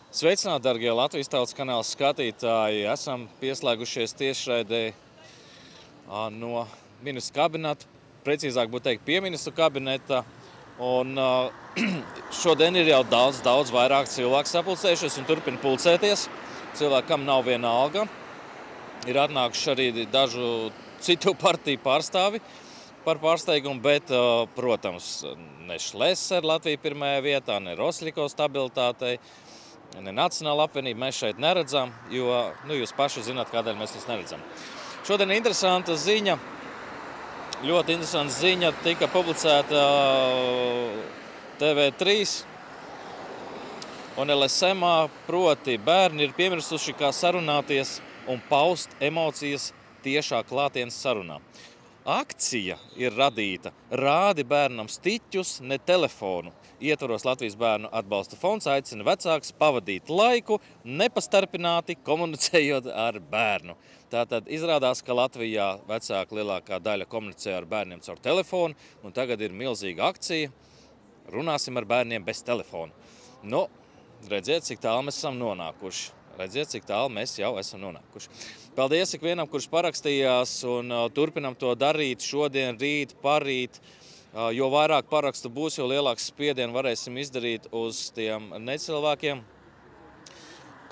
Sveicināti, darbie Latvijas Tautas kanāla skatītāji! Esam pieslēgušies tiešraidē no ministru kabineta, precīzāk būtu teikt, pie ministru kabineta. Un šodien ir jau daudz vairāk cilvēku sapulcējušies un turpina pulcēties. Cilvēki, kam nav viena alga, ir atnākuši arī dažu citu partiju pārstāvi par pārsteigumu, bet, protams, ne Šlesers Latvija pirmajā vietā, ne Rosļiko stabilitātei, ne Nacionāla apvienība mēs šeit neredzam, jo jūs paši zināt, kādēļ mēs tas neredzam. Šodien interesanta ziņa, ļoti interesanta ziņa tika publicēta TV3 un LSM-ā, proti bērni ir piemirsuši, kā sarunāties un paust emocijas tiešā klātienes sarunā. Akcija ir radīta Rādi bērnam stiķus, ne telefonu. Ietvaros Latvijas bērnu atbalsta fonds aicina vecākus pavadīt laiku, nepastarpināti komunicējot ar bērnu. Tātad izrādās, ka Latvijā vecāki lielākā daļa komunicē ar bērniem caur telefonu, un tagad ir milzīga akcija. Runāsim ar bērniem bez telefona. Nu, redziet, cik tālu mēs esam nonākuši. Redziet, cik tālu mēs jau esam nonākuši. Paldies ikvienam, kurš parakstījās, un turpinam to darīt šodien, rīt, parīt. Jo vairāk parakstu būs, jo lielāks spiedienu varēsim izdarīt uz tiem necilvēkiem,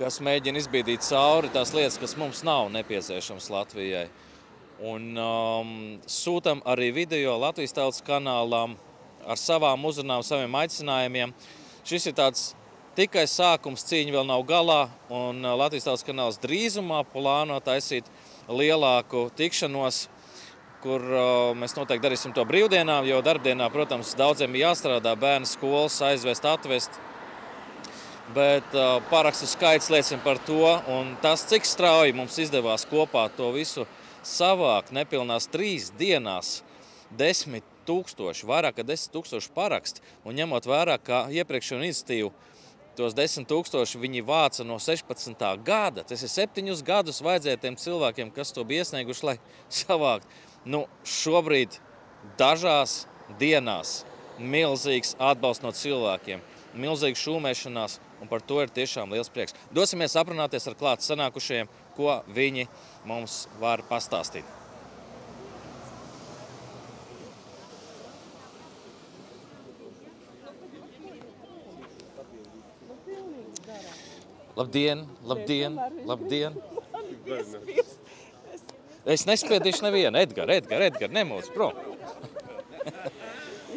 kas mēģina izbīdīt cauri tās lietas, kas mums nav nepieciešams Latvijai. Un sūtam arī video Latvijas Tautas kanālām ar savām uzrunām, saviem aicinājumiem. Šis ir tāds tikai sākums, cīņa vēl nav galā, un Latvijas Tautas kanāls drīzumā plāno taisīt lielāku tikšanos, kur mēs noteikti darīsim to brīvdienām, jo darbdienā, protams, daudziem jāstrādā, bērnu skolas aizvest, atvest. Bet parakstu skaits liecina par to, un tas, cik strauji mums izdevās kopā to visu savākt nepilnās 3 dienās, 10 000, vairāk kā 10 000 parakstu, un ņemot vērā, kā iepriekšējo iniciatīvu, tos 10 000 viņi vāca no 16. gada. Tas ir 7 gadus vajadzēja tiem cilvēkiem, kas to bija iesnieguši, lai savākt. Šobrīd dažās dienās milzīgs atbalsts no cilvēkiem, milzīga šūmēšanās, un par to ir tiešām liels prieks. Dosimies aprunāties ar klāt sanākušajiem, ko viņi mums var pastāstīt. Labdien, labdien, labdien! Es nespiedīšu nevienu. Edgar, nemūs prom.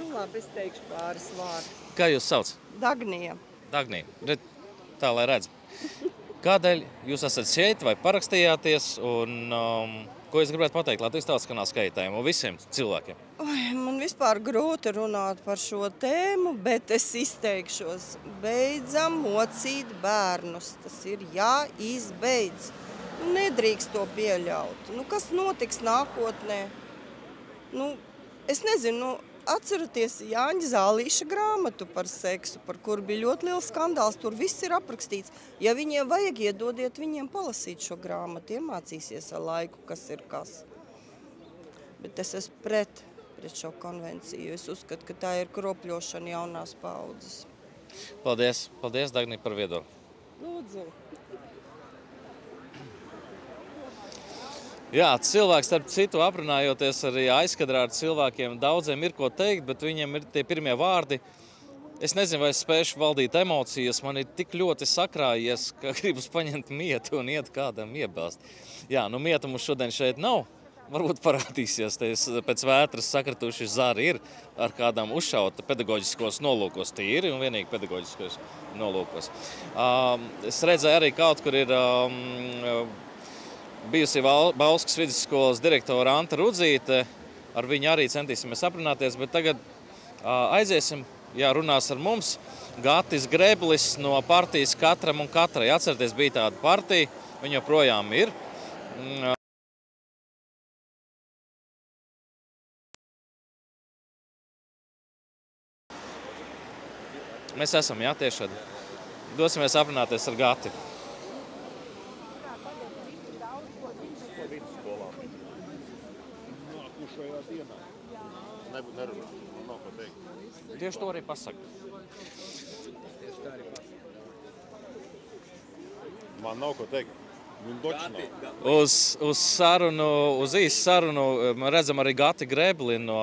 Labi, es teikšu pāris vārdu. Kā jūs sauc? Dagnija. Dagnija, tā lai redz. Kādēļ jūs esat šeit vai parakstījāties un ko es gribētu pateikt Latvijas Tautas kanāla skatītājiem un visiem cilvēkiem? Man vispār grūti runāt par šo tēmu, bet es izteikšos. Beidzam mocīt bērnus. Tas ir jāizbeidz. Nedrīkst to pieļaut. Kas notiks nākotnē? Es nezinu, atceraties Jāņa Zālīša grāmatu par seksu, par kuru bija ļoti liels skandāls. Tur viss ir aprakstīts. Ja viņiem vajag, iedodiet viņiem palasīt šo grāmatu, iemācīsies ar laiku, kas ir kas. Bet es esmu pret šo konvenciju. Es uzskatu, ka tā ir kropļošana jaunās paaudzes. Paldies, Dagnija, par viedokli. Lūdzu. Jā, cilvēks, starp citu, aprunājoties arī aizkadrā ar cilvēkiem, daudziem ir ko teikt, bet viņiem ir tie pirmie vārdi. Es nezinu, vai es spēšu valdīt emocijas, man ir tik ļoti sakrājies, ka gribas paņemt mietu un iet kādam iebilst. Jā, mieta mums šodien šeit nav, varbūt parādīsies, pēc vētras sakratuši zari ir ar kādām uzšauta pedagoģiskos nolūkos, tīri un vienīgi pedagoģiskos nolūkos. Es redzēju arī kaut kur ir bijusi Bauskas vidusskolas direktora Anta Rudzīte, ar viņu arī centīsimies aprunāties, bet tagad aiziesim, runās ar mums, Gatis Greblis no partijas Katram un Katrai. Atcerieties, bija tāda partija, viņa joprojām ir. Mēs esam, tieši šādi. Dosimies aprunāties ar Gati. Nerunā, man nav ko teikt. Tieši to arī pasaka. Man nav ko teikt. Uz īsu sarunu redzam arī Gati Grebli no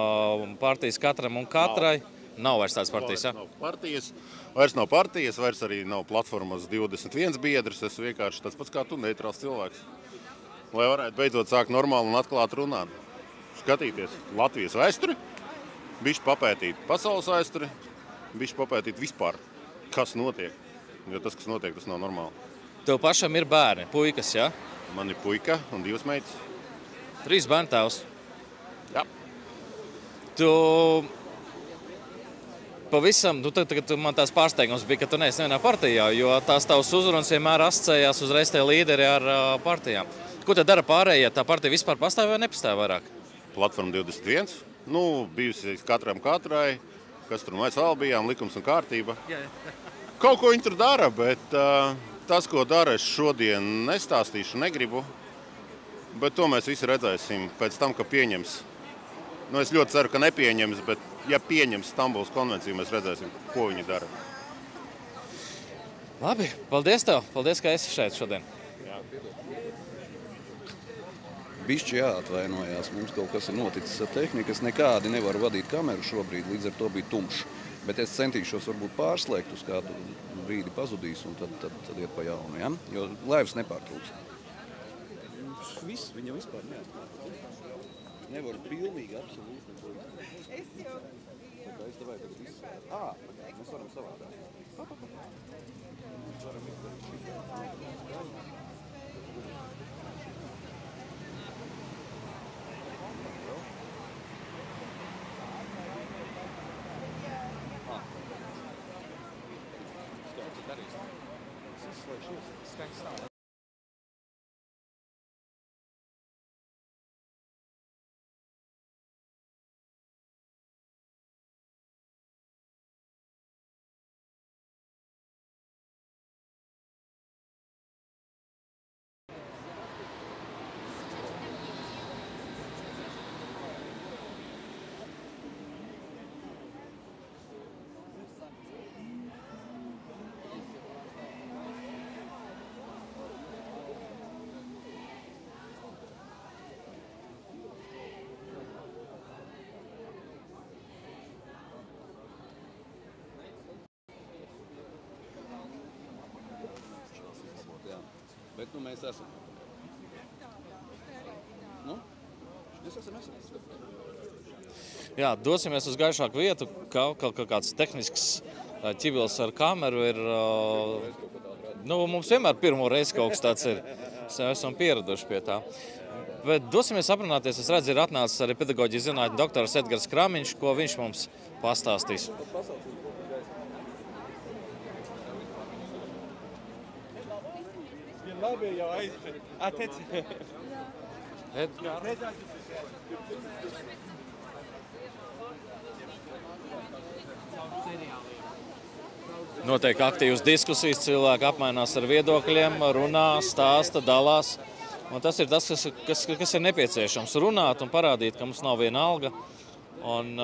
partijas Katram un Katrai. Nav vairs tādas partijas, ja? Vairs nav partijas, vairs arī nav platformas 21 biedrs. Es vienkārši tāds pats kā tu, neitrāls cilvēks. Lai varētu beidzot sākt normāli un atklāt runāt. Skatīties Latvijas vēsturi, bišķi papētīt pasaules vēsturi, bišķi papētīt vispār, kas notiek. Jo tas, kas notiek, tas nav normāli. Tev pašam ir bērni, puikas, ja? Man ir puika un 2 meitas. 3 bērnu tēvs. Jā. Tu pavisam, tagad man tās pārsteigums bija, ka tu neesi nevienā partijā, jo tās tavs uzrunas vienmēr asociējās uzreiz tie līderi ar partijām. Ko te dara pārējie? Tā partija vispār pastāv vai nepastāv vairāk? Platforma 21. Bijusi Katram Katrai, kas tur mēs vēl bijām, likums un kārtība. Kaut ko viņi tur dara, bet tas, ko dara, es šodien nestāstīšu, negribu. Bet to mēs visi redzēsim pēc tam, ka pieņems. Es ļoti ceru, ka nepieņems, bet ja pieņems Stambulas konvenciju, mēs redzēsim, ko viņi dara. Labi, paldies tev. Paldies, ka esi šeit šodien. Bišķi jāatvainojās, mums kaut kas ir noticis ar tehniku, es nekādi nevaru vadīt kameru šobrīd, līdz ar to bija tumšs. Bet es centīšos varbūt pārslēgt uz kādu brīdi pazudīs un tad iet pa jaunu, ja? Jo laivas nepārtrūks. Viss, viņa vispār neatkārt. Nevaru pilnīgi, absolūti. Es jau... Es tev tagad viss... Mēs varam savādāk. Mēs varam izdarīt šī. Bet mēs esam. Mēs esam. Jā, dosimies uz gaišāku vietu. Kaut kāds tehnisks ķibils ar kameru ir... Mums vienmēr pirmo reizi kaut kas tāds ir. Esam pieraduši pie tā. Bet dosimies aprunāties. Es redzu, ir atnācis arī pedagoģijas zinātņu doktors Edgars Kramiņš, ko viņš mums pastāstīs. Labi, jau aizpēc. Atec. Edgars. Notiek aktīvas diskusijas, cilvēki apmainās ar viedokļiem, runā, stāsta, dalās. Un tas ir tas, kas ir nepieciešams. Runāt un parādīt, ka mums nav viena alga. Un,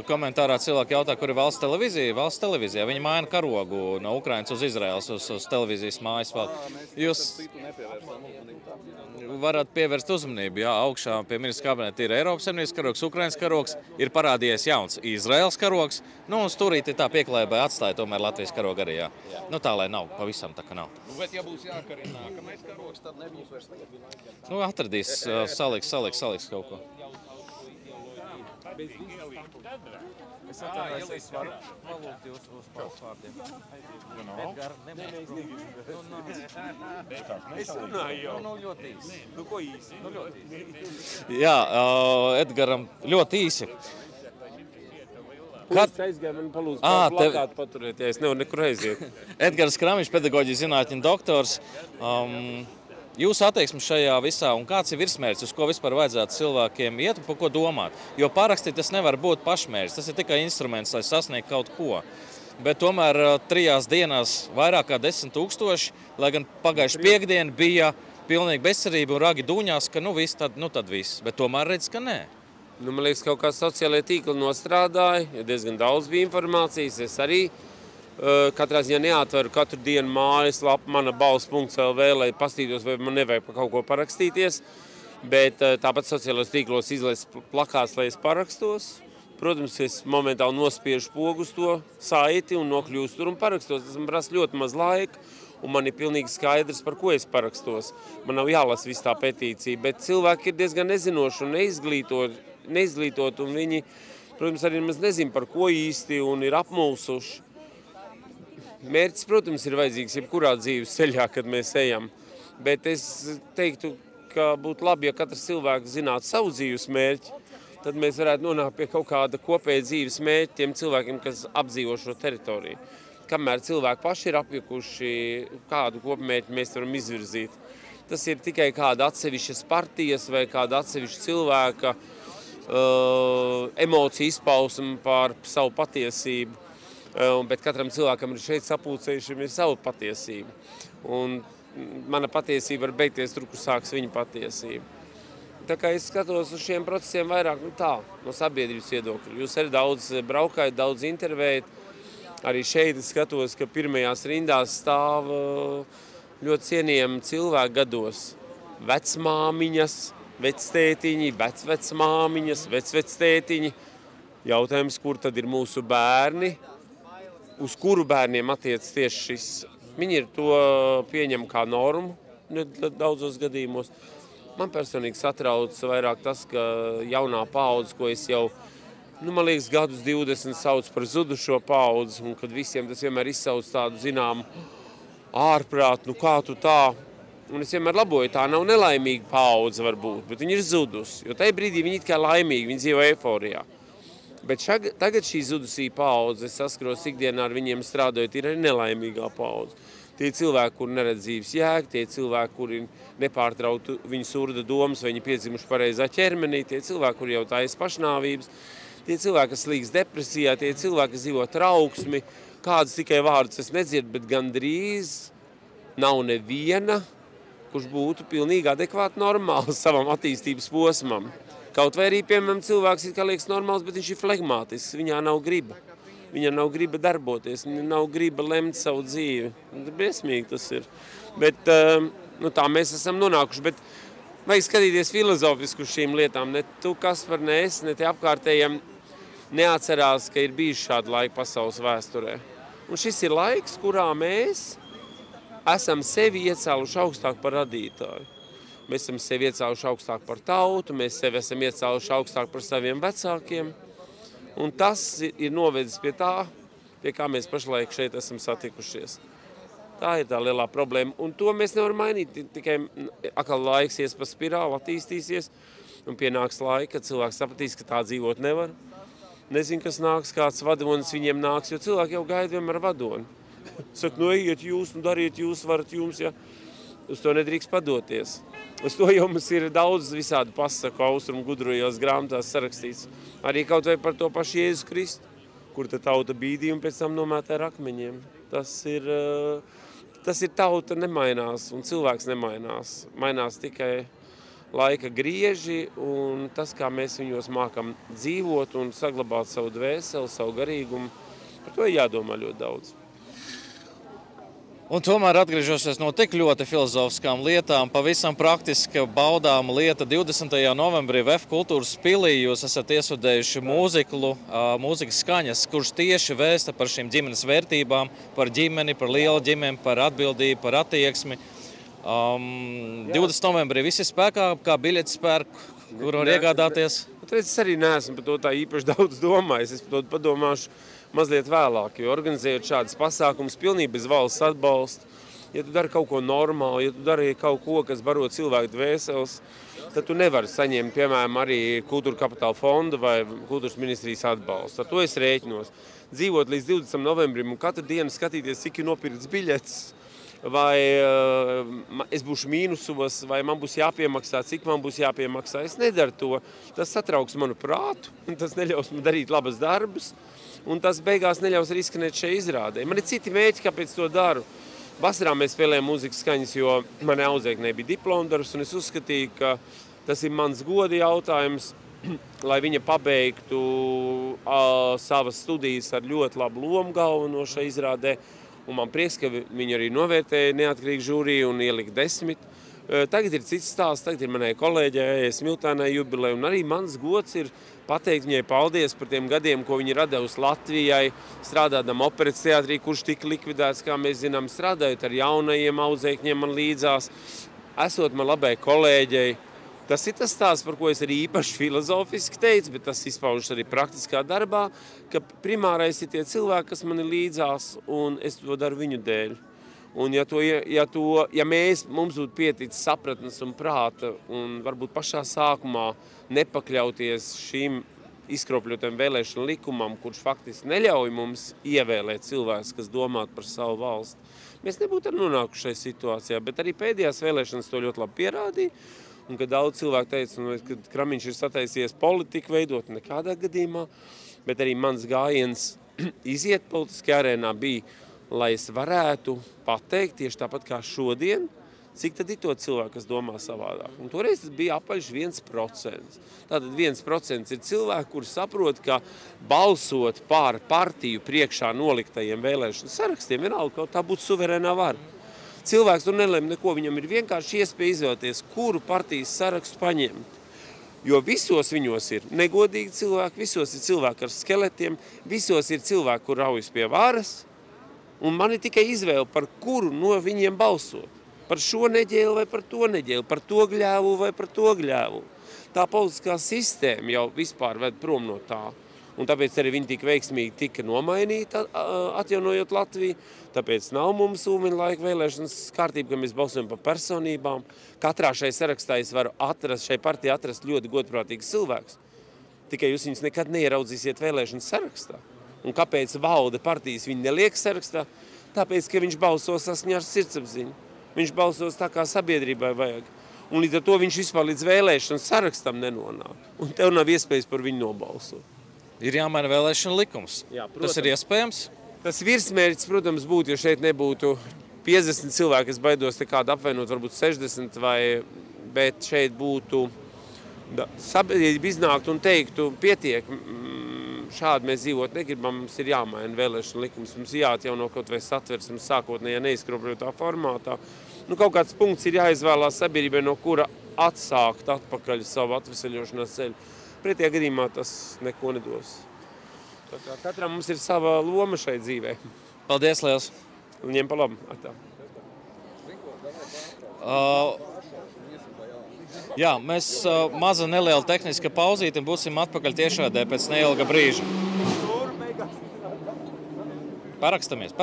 komentārā cilvēki jautā, kur ir valsts televīzija. Valsts televīzijā. Viņi maina karogu no Ukrainas uz Izraels, uz televīzijas mājas. Jūs varat pievērst uzmanību. Jā, augšā pie ministra kabineta ir Eiropas Savienības karogs, Ukrainas karogs, ir parādījies jauns Izraels karogs. Un stūrīti tā pieklājībai atstāja tomēr Latvijas karogu arī. Jā. Tā, lai nav, pavisam tā, ka nav. Bet ja būs jākarina nākamais karogs, tad nebūs vairs tagad. Atradīs, saliks kaut ko. Es atvainojos, es varu palūgt jūs uz pausvārdiem. Edgar, Es runāju jau. Ļoti īsi. Ko īsi? Ļoti īsi. Jā, Edgaram ļoti īsi. Kad aizgāja man palūdzu plakātu paturiet, ja es nevaru nekur aiziet. Edgars Kramiņš, pedagoģijas zinātņu doktors. Jūsu attieksme šajā visā un kāds ir virsmērķis, uz ko vispār vajadzētu cilvēkiem iet un par ko domāt? Jo parakstīt tas nevar būt pašmērķis, tas ir tikai instruments, lai sasniegtu kaut ko. Bet tomēr 3 dienās vairāk kā 10 000, lai gan pagājuši piekdien bija pilnīgi bezcerība un ragi dūņās, ka viss, tad viss. Bet tomēr redz, ka nē. Nu, man liekas, kaut kā sociālajie tīkli nostrādāja, jo diezgan daudz bija informācijas. Es arī katrā ziņā neatveru katru dienu mājaslapu manabalss.lv, lai pastītos, vai man nevajag par kaut ko parakstīties. Bet tāpat sociālajos tīklos izlaists plakāts, lai es parakstos. Protams, es momentāli nospiežu pogu uz to saiti un nokļūstu tur un parakstos. Tas man prasa ļoti maz laika, un man ir pilnīgi skaidrs, par ko es parakstos. Man nav jālasa viss tā petīcija, bet cilvēki ir diezgan nezinoši un neizglītot, un viņi, protams, arī maz nezin, par ko īsti, un ir apmulsuši. Mērķis, protams, ir vajadzīgs jebkurā dzīves ceļā, kad mēs ejam, bet es teiktu, ka būtu labi, ja katrs cilvēks zinātu savu dzīves mērķi, tad mēs varētu nonākt pie kaut kāda kopēja dzīves mērķa tiem cilvēkiem, kas apdzīvo šo teritoriju. Kamēr cilvēki paši ir apjukuši, kādu kopmērķi mēs varam izvirzīt. Tas ir tikai kāda atsevišķas partijas vai kāda atsevišķa cilvēka emociju izpausme par savu patiesību. Bet katram cilvēkam ir šeit sapulcējušiem ir savu patiesību. Un mana patiesība var beigties tur, kur sāks viņa patiesība. Tā kā es skatos uz šiem procesiem vairāk no sabiedrības viedokļa. Jūs arī daudz braukājat, daudz intervējat. Arī šeit es skatos, ka pirmajās rindās stāv ļoti cienījami cilvēki gados. Vecmāmiņas, vectētiņi, vecmāmiņas, vectētiņi. Jautājums, kur tad ir mūsu bērni, uz kuru bērniem attiec tieši šis. Viņi ir to pieņem kā normu daudzos gadījumos. Man personīgi satrauc vairāk tas, ka jaunā paudze, ko es jau, man liekas, gadus 20 sauc par zudušo paudzi, un kad visiem tas vienmēr izsauc tādu zināmu ārprātu, kā tu tā. Un es vienmēr laboju, tā nav nelaimīga paudze varbūt, bet viņa ir zudus, jo tajā brīdī viņa it kā laimīgi, viņa dzīvo eiforijā. Bet tagad šī zudusī paudze, es saskaros ikdienā ar viņiem strādājot, ir arī nelaimīgā paudze. Tie cilvēki, kuri neredz dzīves jēgu, tie cilvēki, kuri nepārtrauktu viņu surda domas, vai viņi piedzimuši pareizā ķermenī, tie cilvēki, kuri jau taisa pašnāvības, tie cilvēki, kas slīgs depresijā, tie cilvēki, kas dzīvo trauksmi, kādas tikai vārdus es nedzirdu, bet gandrīz nav neviena, kurš būtu pilnīgi adekvāti normāls savam attīstības posmam. Kaut vai arī, piemēram, cilvēks ir kā liekas normāls, bet viņš ir flegmātisks, viņā nav griba. Viņam nav griba darboties, viņam nav griba lemt savu dzīvi. Briesmīgi tas ir. Bet tā mēs esam nonākuši. Bet vajag skatīties filozofiski uz šīm lietām. Ne tu, Kaspar, ne es, ne tie apkārtējiem neatcerās, ka ir bijis šāda laika pasaules vēsturē. Un šis ir laiks, kurā mēs esam sevi iecēluši augstāk par radītāju. Mēs esam sevi iecēluši augstāk par tautu, mēs sevi esam iecēluši augstāk par saviem vecākiem. Un tas ir novedis pie tā, pie kā mēs pašlaik šeit esam satikušies. Tā ir tā lielā problēma. Un to mēs nevaram mainīt. Tikai atkal laiks ies pa spirāli, attīstīsies. Un pienāks laika, kad cilvēks sapratīs, ka tā dzīvot nevar. Nezinu, kas nāks, kāds vadonis viņiem nāks, jo cilvēki jau gaida vienmēr vadoni. Saka, ejiet jūs, dariet jūs, varat jums, ja. Uz to nedrīkst padoties. Uz to jau mums ir daudz visādi pasaku austrumu gudrojos grāmatās sarakstīts. Arī kaut vai par to pašu Jēzu Kristu, kur ta tauta bīdīja un pēc tam nomētā ar akmeņiem. Tas ir tauta nemainās un cilvēks nemainās. Mainās tikai laika grieži un tas, kā mēs viņos mākam dzīvot un saglabāt savu dvēseli, savu garīgumu. Par to ir jādomā ļoti daudz. Un tomēr atgriežoties no tik ļoti filozofiskām lietām, pavisam praktiska baudāma lieta 20. novembrī VF kultūras pilī jūs esat iesudējuši mūziklu, mūzikas skaņas, kurš tieši vēsta par šīm ģimenes vērtībām, par ģimeni, par lielu ģimeni, par atbildību, par attieksmi. 20. novembrī visi spēkā, kā biļetes pērk, kur var iegādāties? Es arī neesmu par to tā īpaši daudz domājis, es par to padomāšu mazliet vēlāk, jo organizējot šādas pasākumus pilnīgi bez valsts atbalsta, ja tu dari kaut ko normālu, ja tu dari kaut ko, kas baro cilvēku dvēseles, tad tu nevari saņemt, piemēram, arī Kultūra Kapitāla fonda vai Kultūras ministrijas atbalstu. Ar to es rēķinos. Dzīvot līdz 20. novembrim un katru dienu skatīties, cik ir nopirkts biļetes, vai es būšu mīnusos, vai man būs jāpiemaksā, cik man būs jāpiemaksā. Es nedaru to. Tas satrauks manu prātu, un tas neļaus man darīt labas darbus, un tas beigās neļaus arī izskanēt šai izrādē. Man ir citi mērķi, kāpēc to daru. Vasarā mēs spēlējam mūzikas skaņas, jo manai audzēknei bija diplomdarbs, un es uzskatīju, ka tas ir mans goda jautājums lai viņa pabeigtu savas studijas ar ļoti labu lomu galveno šai izrādē. Un man prieks, ka viņi arī novērtēja neatkarīgi žūriju un ielika 10. Tagad ir cits stāsts, tagad ir manai kolēģei Smiltēnai jubileja, un arī mans gods ir pateikt viņai paldies par tiem gadiem, ko viņa radējusi Latvijai, strādādam operetes teātrī, kurš tika likvidēts, kā mēs zinām, strādājot ar jaunajiem audzēkņiem man līdzās, esot man labai kolēģei. Tas ir tas stāsts, par ko es arī īpaši filozofiski teicu, bet tas izpaužas arī praktiskā darbā, ka primārais ir tie cilvēki, kas man ir līdzās, un es to daru viņu dēļ. Un mums būtu pieticis sapratnes un prāta, un varbūt pašā sākumā nepakļauties šīm izkropļotiem vēlēšanu likumam, kurš faktiski neļauj mums ievēlēt cilvēkus, kas domātu par savu valsti, mēs nebūtu nonākuši šajā situācijā, bet arī pēdējās vēlēšanas to ļoti labi pierādīja. Un, kad daudz cilvēku teica, ka Kramiņš ir sataisies politiku veidot, nekādā gadījumā, bet arī mans gājiens iziet politiskajā arēnā bija, lai es varētu pateikt tieši tāpat kā šodien, cik tad ir to cilvēku, kas domā savādāk. Un toreiz tas bija apaļš 1%. Tātad 1% ir cilvēki, kuri saprot, ka balsot pār partiju priekšā noliktajiem vēlēšanu sarakstiem, vienalga, kaut tā būtu suverēnā vara. Cilvēks tur nelēma neko, viņam ir vienkārši iespēja izvēlēties, kuru partijas sarakstu paņemt. Jo visos viņos ir negodīgi cilvēki, visos ir cilvēki ar skeletiem, visos ir cilvēki, kur raujas pie varas, un man ir tikai izvēle, par kuru no viņiem balsot. Par šo neģēlu vai par to neģēlu, par to gļēvu vai par to gļēvu. Tā politiskā sistēma jau vispār ved prom no tā. Un tāpēc arī viņi tik veiksmīgi tika nomainīti, atjaunojot Latviju. Tāpēc nav mums ūmeņa laika vēlēšanas kārtība, ka mēs balsojam par personībām. Katrā šai sarakstā es varu šai partijai atrast ļoti godprātīgus cilvēkus. Tikai jūs viņus nekad neieraudzīsiet vēlēšanas sarakstā. Un kāpēc valde partijas viņi neliek sarakstā? Tāpēc, ka viņš balso saskaņā ar sirdsapziņu. Viņš balsos tā, kā sabiedrībai vajag. Un līdz ar to viņš vispār līdz vēlēšanas sarakstam nenonāk. Un tev nav iespējas par viņu nobalsot. Ir jāmaina vēlēšana likums. Jā, tas ir iespējams? Tas virsmērķis, protams, būtu, ja šeit nebūtu 50 cilvēki, es baidos te kādu apvainot, varbūt 60, bet šeit būtu sabiedrība iznākt un teiktu, pietiek, šādi mēs dzīvot negribam, mums ir jāmaina vēlēšana likums, mums jāatjauno kaut vai satversmes sākotnējā neizkropļotā formātā. Kaut kāds punkts ir jāizvēlās sabiedrībai, no kura atsākt atpakaļ savu atveseļošanās ceļu. Pretējā gadījumā tas neko nedos. Katram mums ir sava loma šai dzīvē. Paldies, liels! Viņiem pa labu. Jā, mēs maza neliela tehniska pauzīte un būsim atpakaļ tiešādē pēc neilga brīža. Parakstamies!